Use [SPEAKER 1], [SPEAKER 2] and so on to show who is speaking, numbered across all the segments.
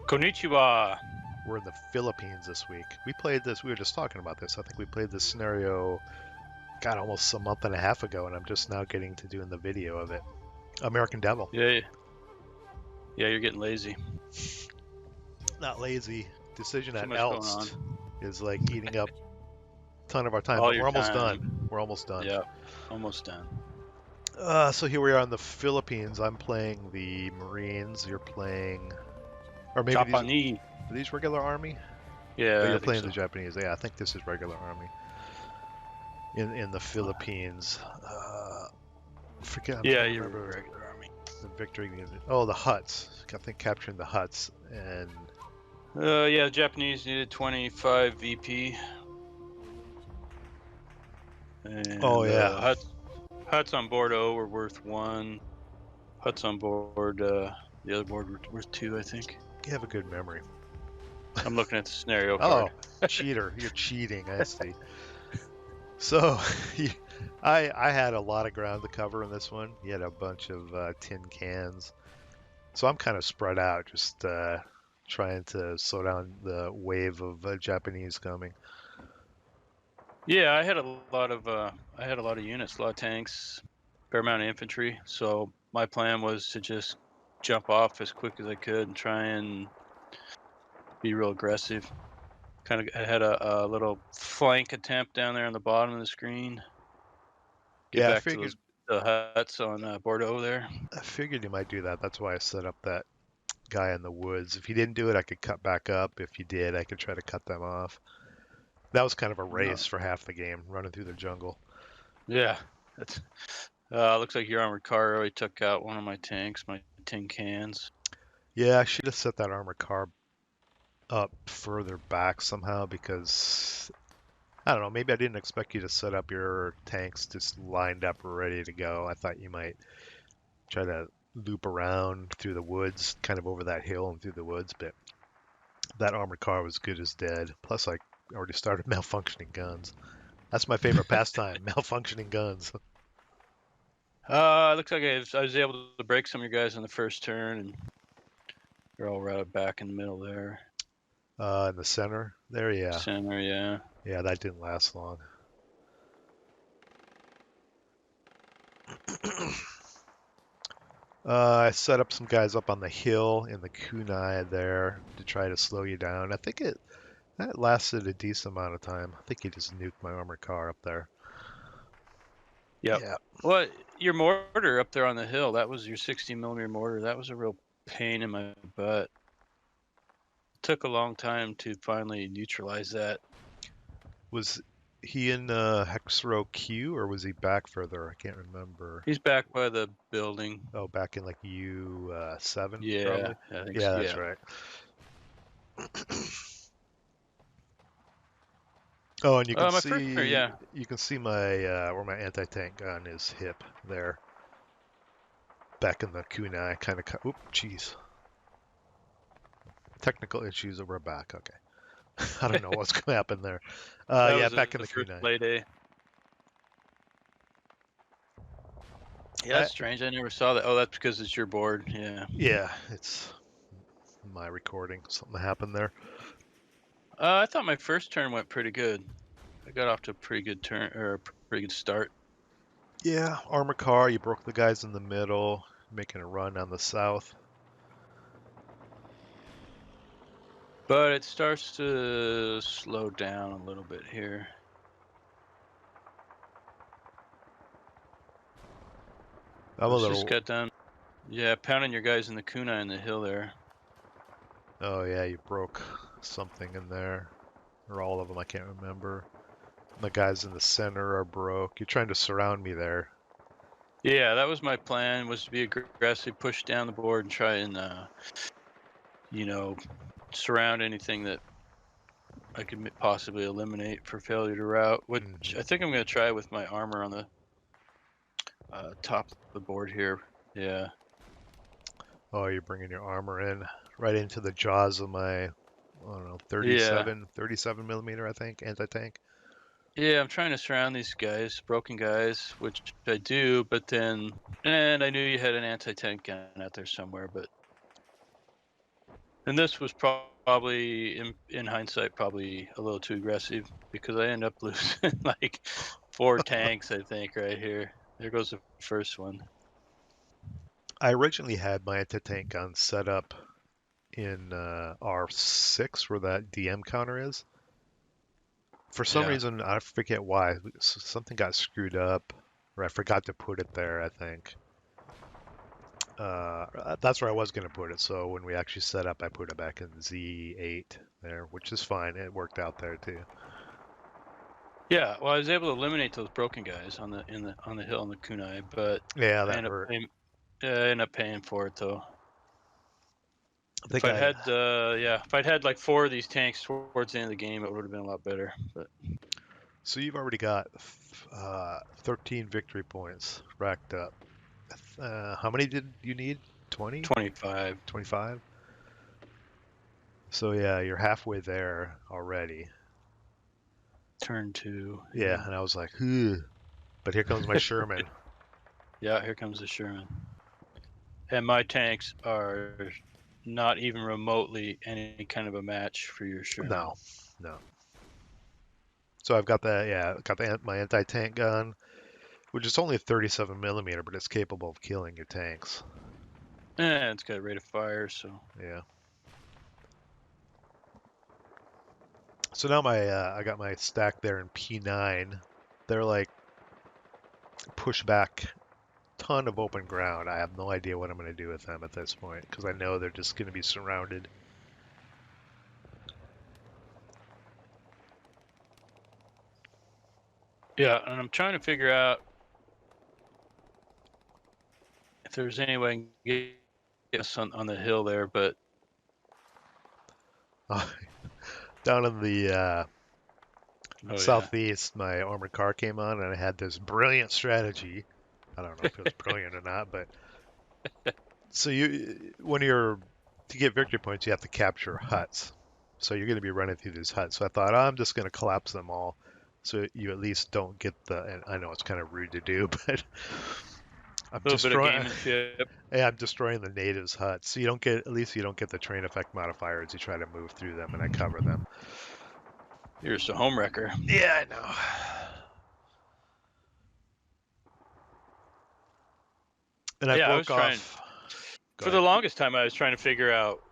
[SPEAKER 1] Konnichiwa.
[SPEAKER 2] We're in the Philippines this week. We played this, we were just talking about this. I think we played this scenario, God, almost a month and a half ago, and I'm just now getting to doing the video of it. American Devil.
[SPEAKER 1] Yeah, you're getting lazy.
[SPEAKER 2] Not lazy. Decision
[SPEAKER 1] Too
[SPEAKER 2] at
[SPEAKER 1] much going
[SPEAKER 2] Elst is like eating up a ton of our time,
[SPEAKER 1] All
[SPEAKER 2] but
[SPEAKER 1] your
[SPEAKER 2] we're almost
[SPEAKER 1] time.
[SPEAKER 2] done. We're almost done.
[SPEAKER 1] Yeah, almost done.
[SPEAKER 2] So here we are in the Philippines. I'm playing the Marines. You're playing, or maybe
[SPEAKER 1] Japanese.
[SPEAKER 2] are these regular army?
[SPEAKER 1] Yeah,
[SPEAKER 2] Oh,
[SPEAKER 1] I
[SPEAKER 2] you're
[SPEAKER 1] think
[SPEAKER 2] playing
[SPEAKER 1] so.
[SPEAKER 2] the Japanese. Yeah, I think this is regular army. In the Philippines. Forget. I'm
[SPEAKER 1] Yeah,
[SPEAKER 2] trying to
[SPEAKER 1] you're
[SPEAKER 2] remember
[SPEAKER 1] regular army.
[SPEAKER 2] the victory. Oh, the huts. I think capturing the huts and.
[SPEAKER 1] Yeah, the Japanese needed 25 VP. And
[SPEAKER 2] Oh yeah.
[SPEAKER 1] huts on board O were worth 1. Huts on board the other board were worth 2, I think.
[SPEAKER 2] You have a good memory.
[SPEAKER 1] I'm looking at the scenario
[SPEAKER 2] Oh,
[SPEAKER 1] card.
[SPEAKER 2] cheater! You're cheating. I see. So, I had a lot of ground to cover in this one. You had a bunch of tin cans, so I'm kind of spread out, just trying to slow down the wave of Japanese coming.
[SPEAKER 1] Yeah, I had a lot of units, a lot of tanks, fair amount of infantry. So my plan was to just jump off as quick as I could and try and be real aggressive. I had a little flank attempt down there on the bottom of the screen. Get
[SPEAKER 2] Yeah,
[SPEAKER 1] back to the huts on Bordeaux there.
[SPEAKER 2] I figured you might do that. That's why I set up that guy in the woods. If he didn't do it, I could cut back up. If you did, I could try to cut them off. That was kind of a race for half the game, running through the jungle.
[SPEAKER 1] Yeah, that's looks like your armored car already took out one of my tanks, my tin cans.
[SPEAKER 2] Yeah, I should have set that armored car up further back somehow because I don't know, maybe I didn't expect you to set up your tanks just lined up ready to go. I thought you might try to loop around through the woods, kind of over that hill and through the woods, but that armored car was good as dead. Plus, I already started malfunctioning guns. That's my favorite pastime, malfunctioning guns.
[SPEAKER 1] Looks like I was able to break some of your guys on the first turn, and they're all routed back in the middle there.
[SPEAKER 2] In the center there, yeah.
[SPEAKER 1] Center, yeah.
[SPEAKER 2] Yeah, that didn't last long. I set up some guys up on the hill in the kunai there to try to slow you down. I think that lasted a decent amount of time. I think he just nuked my armored car up there.
[SPEAKER 1] Yep.
[SPEAKER 2] Yeah.
[SPEAKER 1] Well, your mortar up there on the hill, that was your 60mm mortar. That was a real pain in my butt. It took a long time to finally neutralize that.
[SPEAKER 2] Was he in hex row Q or was he back further? I can't remember.
[SPEAKER 1] He's back by the building.
[SPEAKER 2] Oh, back in like U7
[SPEAKER 1] Yeah,
[SPEAKER 2] probably.
[SPEAKER 1] I think
[SPEAKER 2] Yeah,
[SPEAKER 1] so.
[SPEAKER 2] that's
[SPEAKER 1] Yeah.
[SPEAKER 2] right. Oh, and you can see
[SPEAKER 1] yeah.
[SPEAKER 2] you can see my where my anti-tank gun is hip there. Back in the kunai, kind of. Oop, jeez. Technical issues. We're back. Okay. I don't know what's going to happen there. Yeah, back in the
[SPEAKER 1] first
[SPEAKER 2] kunai.
[SPEAKER 1] play day. Yeah, that's strange. I never saw that. Oh, that's because it's your board. Yeah.
[SPEAKER 2] Yeah, it's my recording. Something happened there.
[SPEAKER 1] I thought my first turn went pretty good. I got off to a pretty good turn or a pretty good start.
[SPEAKER 2] Yeah, armor car. You broke the guys in the middle, making a run on the south.
[SPEAKER 1] But it starts to slow down a little bit here. Just got done. Yeah, pounding your guys in the kunai in the hill there.
[SPEAKER 2] Oh yeah, you broke something in there, or all of them. I can't remember. The guys in the center are broke. You're trying to surround me there.
[SPEAKER 1] Yeah, that was my plan. Was to be aggressive, push down the board, and try and surround anything that I could possibly eliminate for failure to route. Which I think I'm going to try with my armor on the top of the board here. Yeah.
[SPEAKER 2] Oh, you're bringing your armor in right into the jaws of my, I don't know, 37 millimeter, I think, anti-tank.
[SPEAKER 1] Yeah, I'm trying to surround these guys, broken guys, which I do, but then, and I knew you had an anti-tank gun out there somewhere, but And this was probably, in hindsight, probably a little too aggressive because I end up losing like 4 tanks, I think, right here. There goes the first one.
[SPEAKER 2] I originally had my anti-tank gun set up in R6 where that DM counter is. For some
[SPEAKER 1] Yeah.
[SPEAKER 2] reason, I forget why, something got screwed up, or I forgot to put it there, I think. That's where I was going to put it, so when we actually set up, I put it back in Z8 there, which is fine. It worked out there too.
[SPEAKER 1] Yeah, well, I was able to eliminate those broken guys on the hill on the kunai, but
[SPEAKER 2] Yeah,
[SPEAKER 1] I
[SPEAKER 2] that
[SPEAKER 1] ended up
[SPEAKER 2] hurt.
[SPEAKER 1] ended up paying for it though.
[SPEAKER 2] I
[SPEAKER 1] If
[SPEAKER 2] think
[SPEAKER 1] I'd had if I'd had like 4 of these tanks towards the end of the game, it would have been a lot better. But
[SPEAKER 2] so you've already got 13 victory points racked up. How many did you need? 20?
[SPEAKER 1] 25.
[SPEAKER 2] 25? So yeah, you're halfway there already.
[SPEAKER 1] Turn 2.
[SPEAKER 2] Yeah, and I was like, "Ugh." But here comes my Sherman.
[SPEAKER 1] Yeah, here comes the Sherman. And my tanks are not even remotely any kind of a match for your Sherman.
[SPEAKER 2] No, no. So I've got that. Yeah, got my anti-tank gun, which is only a 37 millimeter, but it's capable of killing your tanks.
[SPEAKER 1] And it's got a rate of fire, so
[SPEAKER 2] Yeah. So now I got my stack there in P9. They're like push back, ton of open ground. I have no idea what I'm going to do with them at this point because I know they're just going to be surrounded.
[SPEAKER 1] yeah. And I'm trying to figure out if there's any way I can get us on the hill there, but
[SPEAKER 2] Down in the
[SPEAKER 1] oh yeah,
[SPEAKER 2] southeast, my armored car came on, and I had this brilliant strategy. I don't know if it was brilliant or not, but so when you're to get victory points, you have to capture huts. So you're going to be running through these huts. So I thought, I'm just going to collapse them all, so you at least don't get the. And I know it's kind of rude to do, but I'm
[SPEAKER 1] a little bit of
[SPEAKER 2] destroying.
[SPEAKER 1] gamemanship.
[SPEAKER 2] Yeah, I'm destroying the natives' huts. So you don't get, at least you don't get the train effect modifier as you try to move through them, and I cover them.
[SPEAKER 1] You're just a home wrecker.
[SPEAKER 2] Yeah, I know. And I
[SPEAKER 1] Yeah, I was
[SPEAKER 2] broke
[SPEAKER 1] trying
[SPEAKER 2] off. Go
[SPEAKER 1] for the
[SPEAKER 2] ahead.
[SPEAKER 1] longest time. I was trying to figure out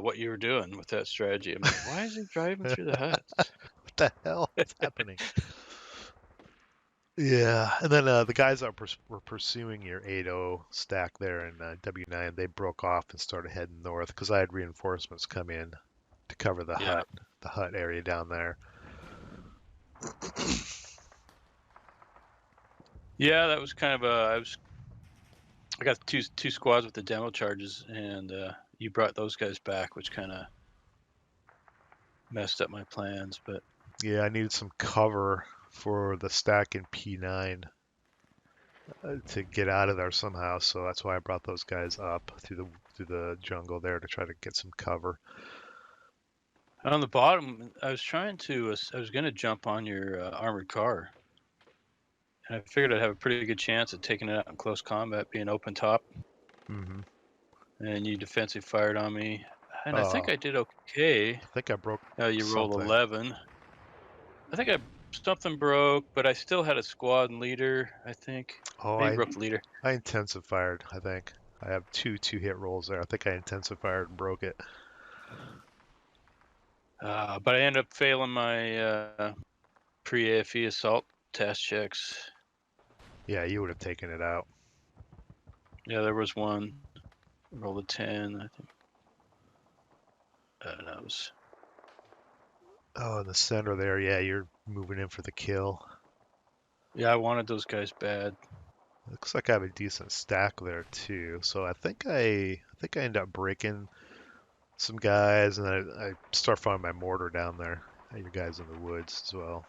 [SPEAKER 1] what you were doing with that strategy. I'm like, why is he driving through the huts?
[SPEAKER 2] What the hell is happening? Yeah, and then the guys that were pursuing your 8-0 stack there in W9, they broke off and started heading north because I had reinforcements come in to cover
[SPEAKER 1] Yeah.
[SPEAKER 2] the hut area down there.
[SPEAKER 1] Yeah, that was kind of I got two squads with the demo charges, and you brought those guys back, which kind of messed up my plans. But
[SPEAKER 2] Yeah, I needed some cover for the stack in P9 to get out of there somehow, so that's why I brought those guys up through the jungle there to try to get some cover.
[SPEAKER 1] on the bottom, I was going to jump on your armored car, and I figured I'd have a pretty good chance of taking it out in close combat, being open top.
[SPEAKER 2] Mm-hmm.
[SPEAKER 1] And you defensive fired on me, and I think
[SPEAKER 2] Oh,
[SPEAKER 1] I did okay.
[SPEAKER 2] I think I broke
[SPEAKER 1] You rolled
[SPEAKER 2] something.
[SPEAKER 1] 11. I think something broke, but I still had a squad leader. I think
[SPEAKER 2] Oh,
[SPEAKER 1] maybe broke the leader.
[SPEAKER 2] I intensified, I think. I have two hit rolls there. I think I intensified and broke it.
[SPEAKER 1] But I ended up failing my pre-AFE assault test checks.
[SPEAKER 2] Yeah, you would have taken it out.
[SPEAKER 1] Yeah, there was one. Rolled a 10, I think. That was.
[SPEAKER 2] Oh, in the center there, yeah, you're moving in for the kill.
[SPEAKER 1] Yeah, I wanted those guys bad.
[SPEAKER 2] Looks like I have a decent stack there too. So I think I end up breaking some guys, and then I start firing my mortar down there. Your guys in the woods as well.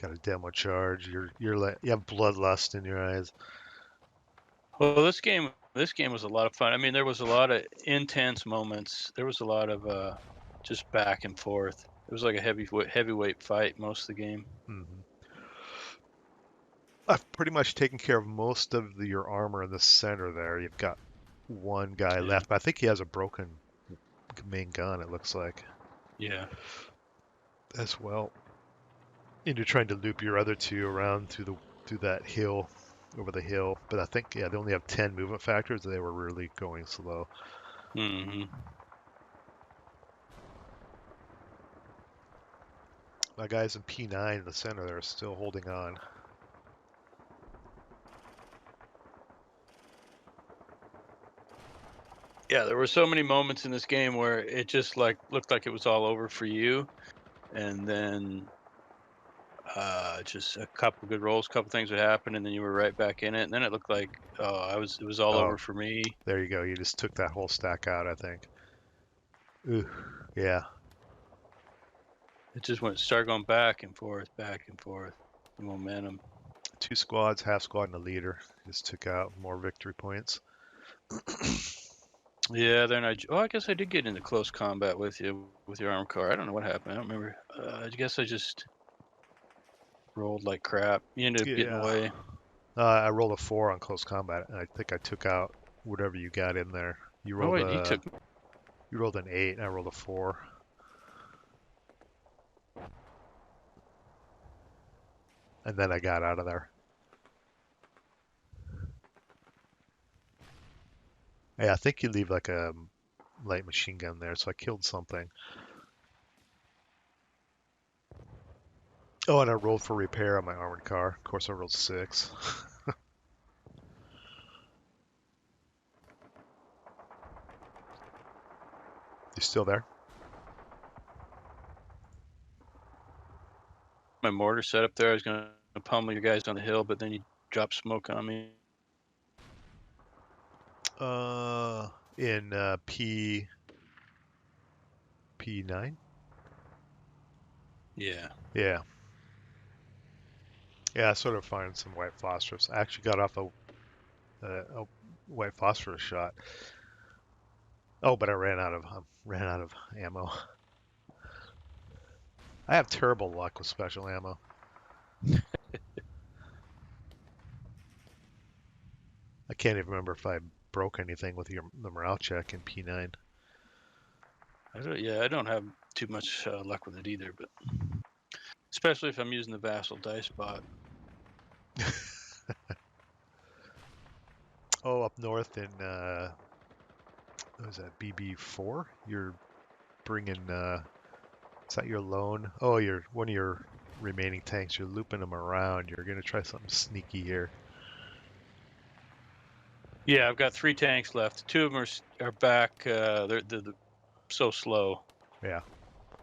[SPEAKER 2] Got a demo charge. You have bloodlust in your eyes.
[SPEAKER 1] Well, this game was a lot of fun. I mean, there was a lot of intense moments. There was a lot of just back and forth. It was like a heavyweight fight most of the game.
[SPEAKER 2] Mm-hmm. I've pretty much taken care of most of your armor in the center there. You've got one guy
[SPEAKER 1] Yeah.
[SPEAKER 2] left, but I think he has a broken main gun, it looks like,
[SPEAKER 1] Yeah.
[SPEAKER 2] as well. And you're trying to loop your other two around through that hill, over the hill. But I think, yeah, they only have 10 movement factors. They were really going slow.
[SPEAKER 1] Hmm.
[SPEAKER 2] My guys in P9 in the center, they're still holding on.
[SPEAKER 1] Yeah, there were so many moments in this game where it just like looked like it was all over for you, and then just a couple good rolls, couple things would happen, and then you were right back in it, and then it looked like it was all
[SPEAKER 2] Oh,
[SPEAKER 1] over for me.
[SPEAKER 2] there you go. You just took that whole stack out, I think. Ooh, yeah.
[SPEAKER 1] It just started going back and forth, the momentum.
[SPEAKER 2] Two squads, half squad, and a leader. Just took out more victory points.
[SPEAKER 1] Yeah, then I guess I did get into close combat with you with your armored car. I don't know what happened. I don't remember. I guess I just rolled like crap. You ended up getting
[SPEAKER 2] Yeah.
[SPEAKER 1] away.
[SPEAKER 2] I rolled a 4 on close combat, and I think I took out whatever you got in there.
[SPEAKER 1] Oh wait, you took.
[SPEAKER 2] You rolled an 8, and I rolled a 4. And then I got out of there. Yeah, I think you leave like a light machine gun there, so I killed something. Oh, and I rolled for repair on my armored car. Of course, I rolled 6. You still there?
[SPEAKER 1] My mortar set up there. I was gonna pummel your guys on the hill, but then you dropped smoke on me.
[SPEAKER 2] In P9?
[SPEAKER 1] Yeah.
[SPEAKER 2] Yeah. Yeah, I sort of find some white phosphorus. I actually got off a white phosphorus shot. Oh, but I ran out of ammo. I have terrible luck with special ammo. I can't even remember if I broke anything with the morale check in P9.
[SPEAKER 1] I don't have too much luck with it either, but especially if I'm using the Vassal dice bot.
[SPEAKER 2] Oh, up north in what was that, BB4? You're bringing is that your lone? Oh, you're one of your remaining tanks. You're looping them around. You're gonna try something sneaky here.
[SPEAKER 1] Yeah, I've got 3 tanks left. 2 of them are back. They're so slow.
[SPEAKER 2] Yeah.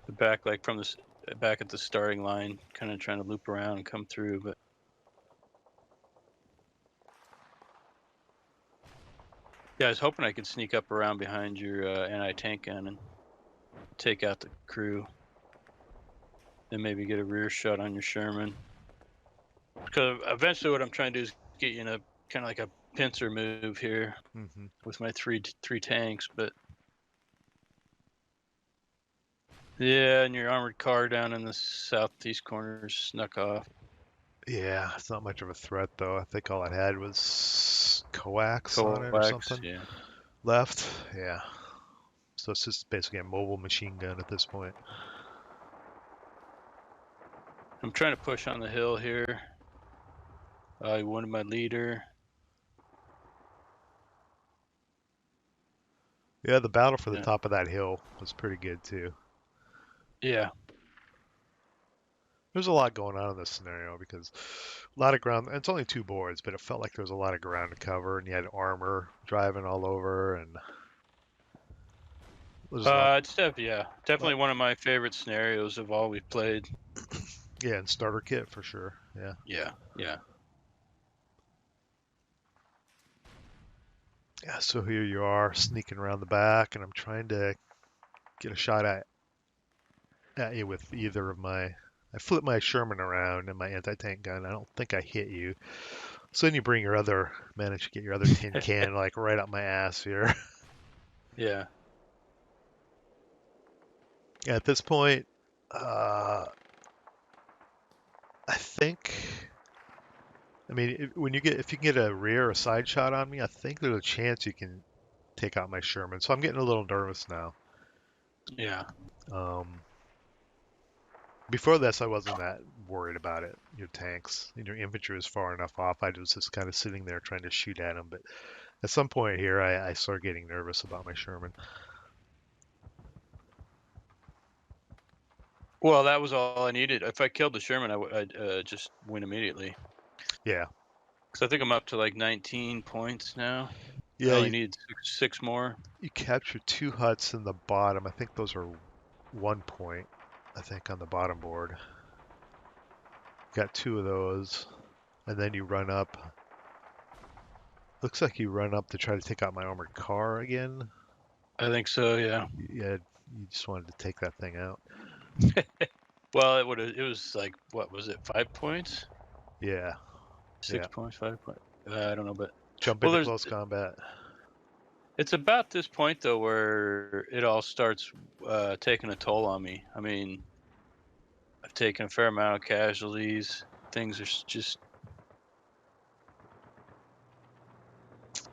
[SPEAKER 1] They're back like from this back at the starting line, kind of trying to loop around and come through. But yeah, I was hoping I could sneak up around behind your anti-tank gun and take out the crew, then maybe get a rear shot on your Sherman. Because eventually, what I'm trying to do is get you in a kind of like a pincer move here
[SPEAKER 2] Mm-hmm.
[SPEAKER 1] with my three tanks. But yeah, and your armored car down in the southeast corner snuck off.
[SPEAKER 2] Yeah, it's not much of a threat though. I think all it had was coax on it or
[SPEAKER 1] Coax,
[SPEAKER 2] something
[SPEAKER 1] yeah.
[SPEAKER 2] left. Yeah. So it's just basically a mobile machine gun at this point.
[SPEAKER 1] I'm trying to push on the hill here. I wanted my leader.
[SPEAKER 2] Yeah, the battle for the
[SPEAKER 1] Yeah.
[SPEAKER 2] top of that hill was pretty good too.
[SPEAKER 1] Yeah.
[SPEAKER 2] There's a lot going on in this scenario because a lot of ground. It's only 2 boards, but it felt like there was a lot of ground to cover, and you had armor driving all over, and there's a lot.
[SPEAKER 1] It's definitely one of my favorite scenarios of all we've played.
[SPEAKER 2] Yeah, and starter kit for sure. Yeah.
[SPEAKER 1] Yeah. Yeah.
[SPEAKER 2] Yeah. So here you are sneaking around the back, and I'm trying to get a shot at you with either of my. I flip my Sherman around and my anti-tank gun. I don't think I hit you. So then you manage to get your other tin can like right up my ass here.
[SPEAKER 1] Yeah.
[SPEAKER 2] At this point, uh, I think. I mean, if you can get a rear or side shot on me, I think there's a chance you can take out my Sherman. So I'm getting a little nervous now.
[SPEAKER 1] Yeah.
[SPEAKER 2] Before this, I wasn't that worried about it. Your tanks and your infantry was far enough off. I was just kind of sitting there trying to shoot at them. But at some point here, I started getting nervous about my Sherman.
[SPEAKER 1] Well, that was all I needed. If I killed the Sherman, I'd just win immediately.
[SPEAKER 2] Yeah.
[SPEAKER 1] Because I think I'm up to like 19 points now. I
[SPEAKER 2] Yeah,
[SPEAKER 1] only need six more.
[SPEAKER 2] you capture 2 huts in the bottom. I think those are 1 point, I think, on the bottom board. Got 2 of those. And then you run up. Looks like you run up to try to take out my armored car again.
[SPEAKER 1] I think so, yeah.
[SPEAKER 2] Yeah, you just wanted to take that thing out.
[SPEAKER 1] Well, it was like, what was it, 5 points?
[SPEAKER 2] Yeah.
[SPEAKER 1] 6
[SPEAKER 2] Yeah.
[SPEAKER 1] points, 5 points. I don't know, but
[SPEAKER 2] Jump
[SPEAKER 1] well,
[SPEAKER 2] into close combat.
[SPEAKER 1] it's about this point though where it all starts taking a toll on me. I mean, I've taken a fair amount of casualties. Things are just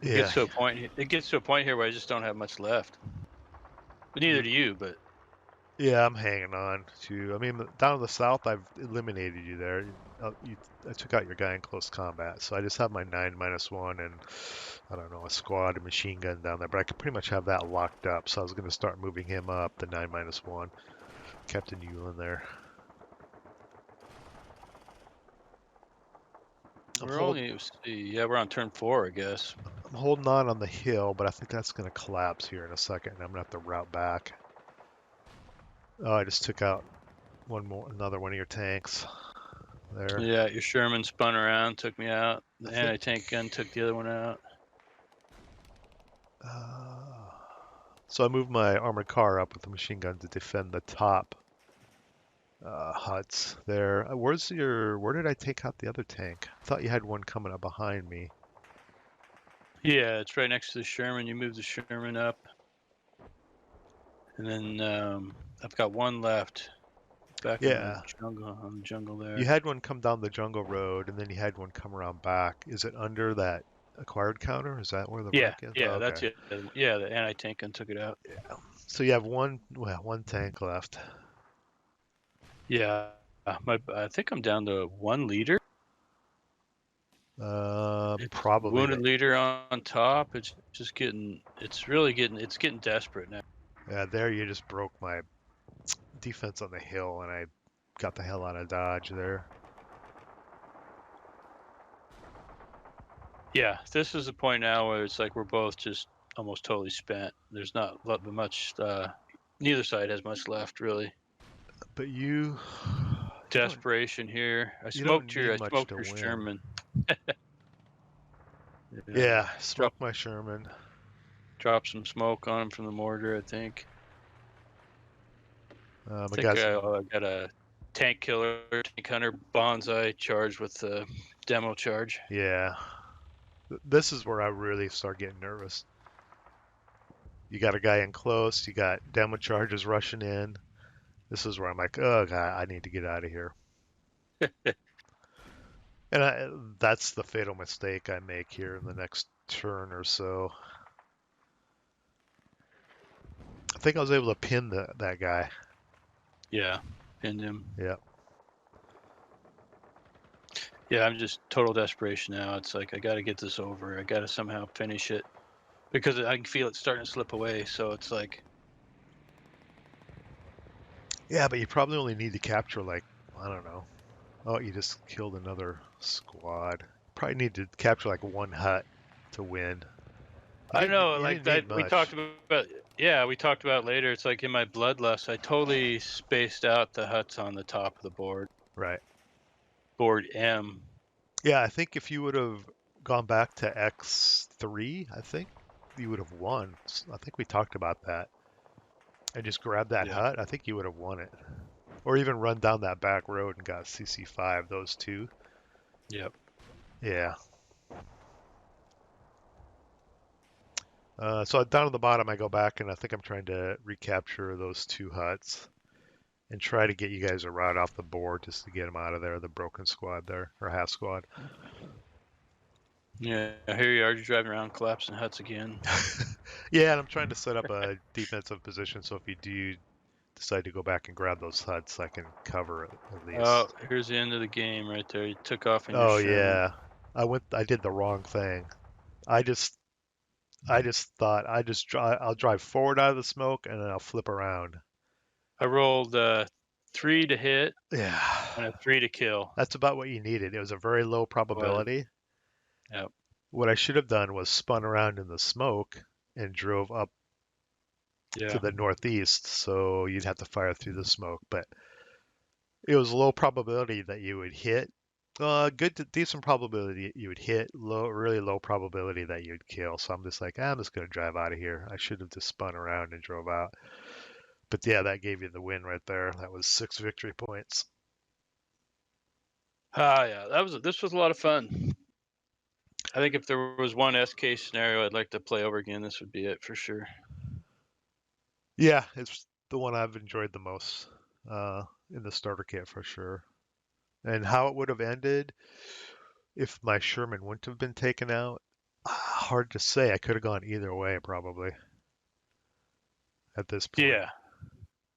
[SPEAKER 1] it
[SPEAKER 2] Yeah.
[SPEAKER 1] gets to a point. It gets to a point here where I just don't have much left. But neither do you. But
[SPEAKER 2] Yeah, I'm hanging on to. I mean, down in the south, I've eliminated you there. I took out your guy in close combat, so I just have my 9-1 and I don't know, a squad and machine gun down there. But I could pretty much have that locked up. So I was going to start moving him up, the 9-1, Captain Yulin there.
[SPEAKER 1] we're on turn 4, I guess.
[SPEAKER 2] I'm holding on the hill, but I think that's going to collapse here in a second, and I'm going to have to route back. Oh, I just took out another one of your tanks there.
[SPEAKER 1] Yeah, your Sherman spun around, took me out. The anti-tank gun took the other one out.
[SPEAKER 2] So I moved my armored car up with the machine gun to defend the top huts there. Where did I take out the other tank? I thought you had one coming up behind me.
[SPEAKER 1] Yeah, it's right next to the Sherman. You move the Sherman up. And then I've got one left back in the jungle there.
[SPEAKER 2] You had one come down the jungle road, and then you had one come around back. Is it under that acquired counter? Is that where the
[SPEAKER 1] Yeah,
[SPEAKER 2] break is?
[SPEAKER 1] yeah,
[SPEAKER 2] Oh, okay.
[SPEAKER 1] that's it. Yeah, the anti-tank gun took it out.
[SPEAKER 2] Yeah. So you have one tank left.
[SPEAKER 1] Yeah, I think I'm down to 1 leader.
[SPEAKER 2] Probably.
[SPEAKER 1] Wounded leader on top. It's just getting. It's getting desperate now.
[SPEAKER 2] Yeah, there you just broke my defense on the hill, and I got the hell out of Dodge there.
[SPEAKER 1] Yeah, this is the point now where it's like we're both just almost totally spent. There's not much. Neither side has much left, really.
[SPEAKER 2] But you
[SPEAKER 1] Desperation here. I smoked your Sherman.
[SPEAKER 2] Yeah, smoked my Sherman.
[SPEAKER 1] Drop some smoke on him from the mortar, I think. I got a tank killer, tank hunter, bonsai charged with the demo charge.
[SPEAKER 2] Yeah. This is where I really start getting nervous. You got a guy in close, you got demo charges rushing in. This is where I'm like, oh, God, I need to get out of here. And that's the fatal mistake I make here in the next turn or so. I think I was able to pin that guy.
[SPEAKER 1] Yeah, pinned him.
[SPEAKER 2] Yeah.
[SPEAKER 1] Yeah, I'm just total desperation now. It's like I got to get this over. I got to somehow finish it because I can feel it starting to slip away. So it's like.
[SPEAKER 2] Yeah, but you probably only need to capture like, I don't know. Oh, you just killed another squad. Probably need to capture like 1 hut to win.
[SPEAKER 1] I know, like that we talked about. Yeah, we talked about later. It's like in my bloodlust, I totally spaced out the huts on the top of the board.
[SPEAKER 2] Right.
[SPEAKER 1] Board M.
[SPEAKER 2] Yeah, I think if you would have gone back to X3, I think you would have won. I think we talked about that. And just grabbed that hut, I think you would have won it. Or even run down that back road and got CC5, those two.
[SPEAKER 1] Yep.
[SPEAKER 2] Yeah. So down at the bottom, I go back and I think I'm trying to recapture those 2 huts and try to get you guys a route off the board just to get them out of there, the broken squad there, or half squad.
[SPEAKER 1] Yeah, here you are, you're driving around collapsing huts again.
[SPEAKER 2] Yeah, and I'm trying to set up a defensive position so if you do decide to go back and grab those huts, I can cover it at
[SPEAKER 1] Oh,
[SPEAKER 2] least.
[SPEAKER 1] here's the end of the game right there. You took off in your
[SPEAKER 2] Oh
[SPEAKER 1] Sherman.
[SPEAKER 2] yeah, I did the wrong thing. I just I just thought I'll drive forward out of the smoke and then I'll flip around.
[SPEAKER 1] I rolled 3 to hit
[SPEAKER 2] Yeah,
[SPEAKER 1] and a 3 to kill.
[SPEAKER 2] that's about what you needed. It was a very low
[SPEAKER 1] Was
[SPEAKER 2] probability.
[SPEAKER 1] Yep.
[SPEAKER 2] What I should have done was spun around in the smoke and drove up to
[SPEAKER 1] Yeah.
[SPEAKER 2] the northeast, so you'd have to fire through the smoke. But it was low probability that you would hit. Good to decent probability you would hit. Low, really low probability that you'd kill. So I'm just like, I'm just gonna drive out of here. I should have just spun around and drove out. But yeah, that gave you the win right there. That was 6 victory points.
[SPEAKER 1] Ah, yeah. This was a lot of fun. I think if there was one SK scenario I'd like to play over again, this would be it for sure.
[SPEAKER 2] Yeah, it's the one I've enjoyed the most in the starter kit for sure. And how it would have ended if my Sherman wouldn't have been taken out, hard to say. I could have gone either way probably at this point.
[SPEAKER 1] Yeah.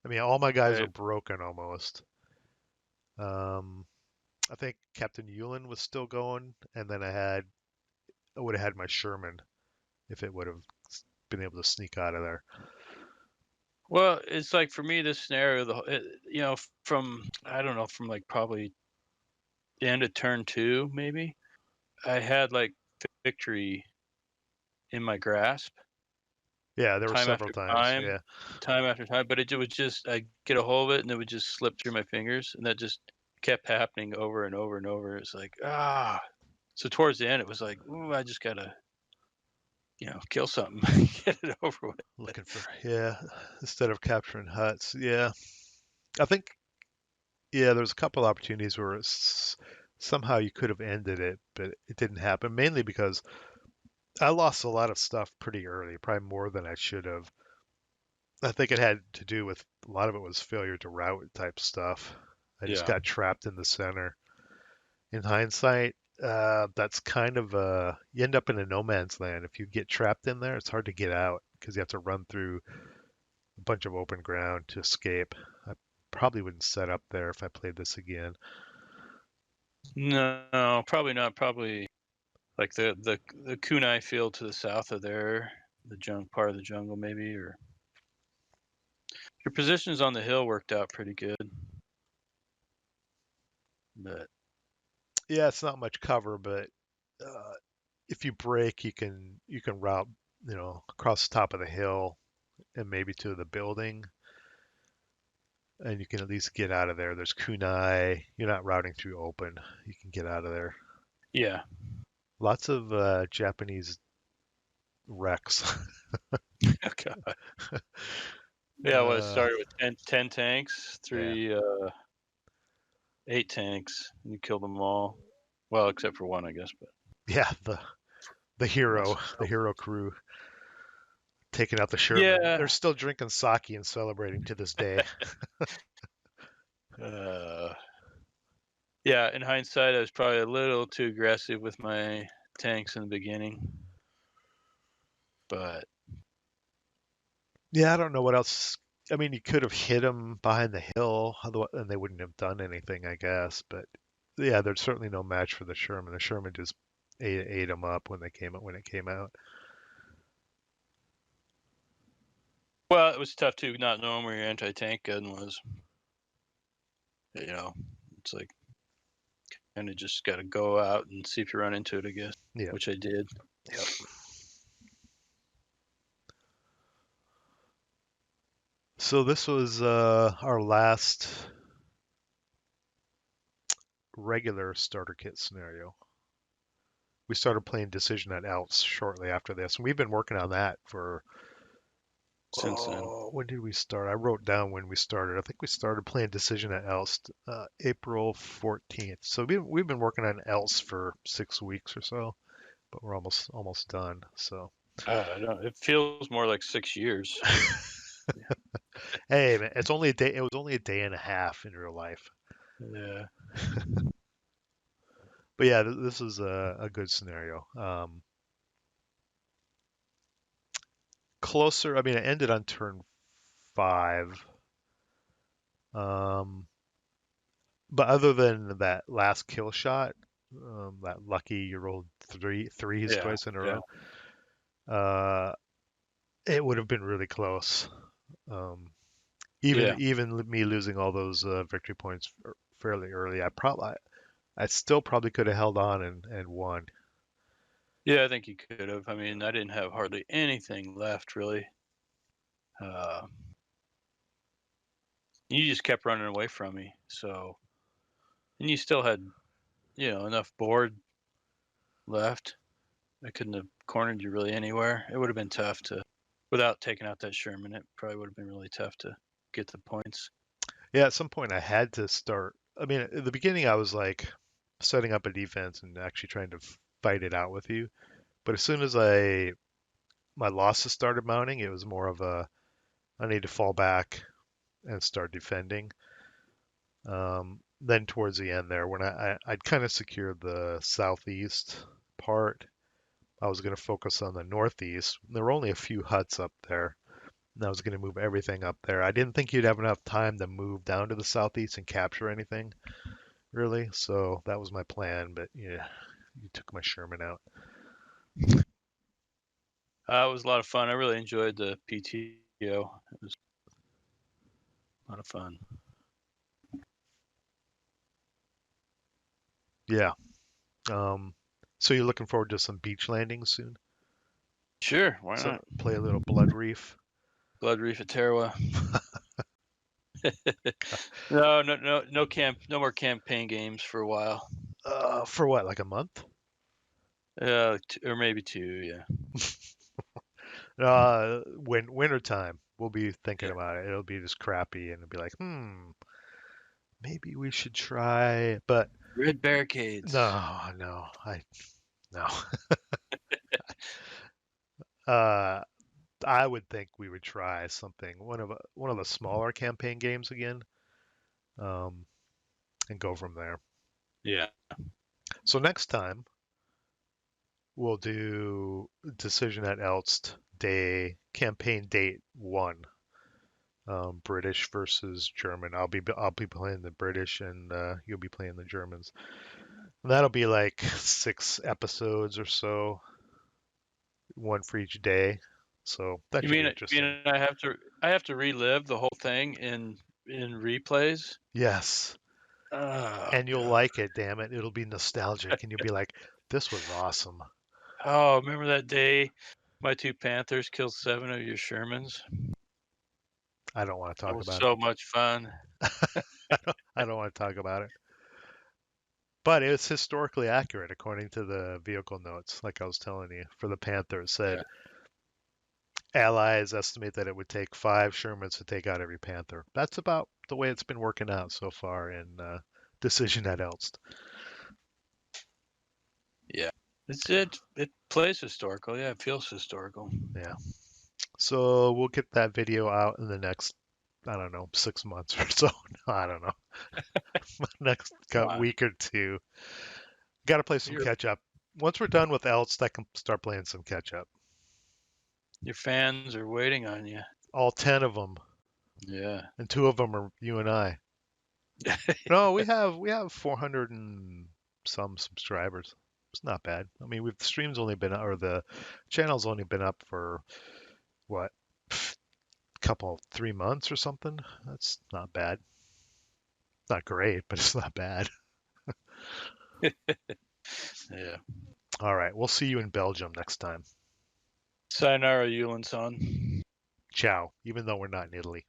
[SPEAKER 2] I mean, all my guys are
[SPEAKER 1] Right.
[SPEAKER 2] broken almost. Um, I think Captain Yulin was still going, and then I would have had my Sherman if it would have been able to sneak out of there.
[SPEAKER 1] Well, it's like for me, this scenario, from I don't know, from like probably the end of turn 2, maybe I had like victory in my grasp,
[SPEAKER 2] Yeah, there were
[SPEAKER 1] time
[SPEAKER 2] several
[SPEAKER 1] after
[SPEAKER 2] times.
[SPEAKER 1] time,
[SPEAKER 2] Yeah,
[SPEAKER 1] time after time. But it would just I get a hold of it and it would just slip through my fingers, and that just kept happening over and over and over. It's like So towards the end, it was like, ooh, I just gotta kill something, get it over with.
[SPEAKER 2] looking for instead of capturing huts. Yeah, I think there's a couple opportunities where somehow you could have ended it, but it didn't happen. Mainly because I lost a lot of stuff pretty early, probably more than I should have. I think it had to do with a lot of it was failure to route type stuff. I just
[SPEAKER 1] Yeah.
[SPEAKER 2] got trapped in the center. In hindsight, that's kind of you end up in a no man's land. If you get trapped in there, it's hard to get out because you have to run through a bunch of open ground to escape. I probably wouldn't set up there if I played this again.
[SPEAKER 1] No, probably not. Probably like the kunai field to the south of there, the part of the jungle maybe, or your positions on the hill worked out pretty good. But
[SPEAKER 2] Yeah, it's not much cover, but uh, if you break, you can route across the top of the hill and maybe to the building, and you can at least get out of there. There's kunai. You're not routing through open. You can get out of there.
[SPEAKER 1] yeah.
[SPEAKER 2] Lots of Japanese wrecks.
[SPEAKER 1] Okay. Yeah, well, it
[SPEAKER 2] uh,
[SPEAKER 1] started with 10 tanks,
[SPEAKER 2] yeah,
[SPEAKER 1] 8 tanks, and you killed them all. Well, except for one, I guess, but
[SPEAKER 2] yeah. The
[SPEAKER 1] most
[SPEAKER 2] hero,
[SPEAKER 1] of
[SPEAKER 2] the hero crew taking out the Sherman.
[SPEAKER 1] Yeah.
[SPEAKER 2] They're still drinking sake and celebrating to this day.
[SPEAKER 1] Uh, yeah, in hindsight, I was probably a little too aggressive with my tanks in the beginning, but
[SPEAKER 2] Yeah, I don't know what else. I mean, you could have hit them behind the hill, and they wouldn't have done anything, I guess. But yeah, there's certainly no match for the Sherman. The Sherman just ate them up when it came out.
[SPEAKER 1] well, it was tough too, not knowing where your anti-tank gun was. You know, it's like kind of just got to go out and see if you run into it, I guess,
[SPEAKER 2] Yeah.
[SPEAKER 1] which I did.
[SPEAKER 2] Yep. So this was our last regular starter kit scenario. We started playing Decision at Elves shortly after this, and we've been working on that for
[SPEAKER 1] Since then.
[SPEAKER 2] when did we start? I wrote down when we started. I think we started playing Decision at Elst April 14th. So we've been working on Elst for 6 weeks or so, but we're almost done. So
[SPEAKER 1] I don't. It feels more like 6 years.
[SPEAKER 2] hey, man, it's only a day. It was only a day and a half in real life.
[SPEAKER 1] Yeah.
[SPEAKER 2] But yeah, this is a good scenario. closer. I mean, it ended on turn 5. Um, but other than that last kill shot, that lucky you rolled threes
[SPEAKER 1] Yeah,
[SPEAKER 2] twice in a
[SPEAKER 1] yeah,
[SPEAKER 2] row, uh, it would have been really close. Um,
[SPEAKER 1] yeah,
[SPEAKER 2] even me losing all those victory points fairly early, I still probably could have held on and won.
[SPEAKER 1] yeah. I think you could have. I mean, I didn't have hardly anything left really. Uh, you just kept running away from me. So, and you still had, enough board left. I couldn't have cornered you really anywhere. It would have been tough to, without taking out that Sherman. It probably would have been really tough to get the points.
[SPEAKER 2] Yeah, at some point I had to start. I mean, at the beginning I was like setting up a defense and actually trying to fight it out with you. But as soon as my losses started mounting, it was more of a I need to fall back and start defending. Then towards the end there, when I'd kind of secured the southeast part, I was going to focus on the northeast. There were only a few huts up there, and I was going to move everything up there. I didn't think you'd have enough time to move down to the southeast and capture anything, really. So that was my plan, but yeah, you took my Sherman out.
[SPEAKER 1] It was a lot of fun. I really enjoyed the PTO. It was a lot of fun.
[SPEAKER 2] Yeah. So you're looking forward to some beach landings soon?
[SPEAKER 1] Sure, why
[SPEAKER 2] So
[SPEAKER 1] not?
[SPEAKER 2] play a little Blood Reef.
[SPEAKER 1] Blood Reef at Tarawa. No, no, no, no more campaign games for a while.
[SPEAKER 2] For what, like a month?
[SPEAKER 1] Or maybe 2. Yeah,
[SPEAKER 2] When winter time, we'll be thinking
[SPEAKER 1] yeah.
[SPEAKER 2] about it. It'll be just crappy, and it'll be like, maybe we should try. But
[SPEAKER 1] Red barricades.
[SPEAKER 2] no, no. Uh, I would think we would try something, one of the smaller campaign games again, um, and go from there.
[SPEAKER 1] Yeah,
[SPEAKER 2] So next time we'll do Decision at Elst Day campaign date 1. British versus German. I'll be playing the British, and you'll be playing the Germans. And that'll be like 6 episodes or so, one for each day. So that
[SPEAKER 1] you
[SPEAKER 2] should be
[SPEAKER 1] mean
[SPEAKER 2] interesting.
[SPEAKER 1] I have to relive the whole thing in replays?
[SPEAKER 2] Yes,
[SPEAKER 1] Oh
[SPEAKER 2] and you'll
[SPEAKER 1] god.
[SPEAKER 2] like it. Damn it, it'll be nostalgic, and you'll be like, "This was awesome."
[SPEAKER 1] Oh, remember that day my 2 Panthers killed 7 of your Shermans?
[SPEAKER 2] I don't want to
[SPEAKER 1] That
[SPEAKER 2] talk
[SPEAKER 1] was
[SPEAKER 2] about it.
[SPEAKER 1] so much fun.
[SPEAKER 2] I don't want to talk about it. But it's historically accurate according to the vehicle notes, like I was telling you. For the Panther, it
[SPEAKER 1] Yeah.
[SPEAKER 2] said Allies estimate that it would take 5 Shermans to take out every Panther. That's about the way it's been working out so far in Decision at Elst.
[SPEAKER 1] Yeah. It plays historical. Yeah, it feels historical.
[SPEAKER 2] Yeah. So we'll get that video out in the next, I don't know, 6 months or so. No, I don't know. Next
[SPEAKER 1] Come on.
[SPEAKER 2] week or two. Got to play some
[SPEAKER 1] Your
[SPEAKER 2] catch up. Once we're done with Elst, I can start playing some catch up.
[SPEAKER 1] your fans are waiting on you.
[SPEAKER 2] All 10 of them,
[SPEAKER 1] Yeah.
[SPEAKER 2] and 2 of them are you and I. No, we have 400 and some subscribers. It's not bad. I mean, the stream's only been or the channel's only been up for what, couple 3 months or something. That's not bad. Not great, but it's not bad.
[SPEAKER 1] Yeah.
[SPEAKER 2] All right, we'll see you in Belgium next time.
[SPEAKER 1] Sayonara, Yulan-san.
[SPEAKER 2] Ciao, even though we're not in Italy.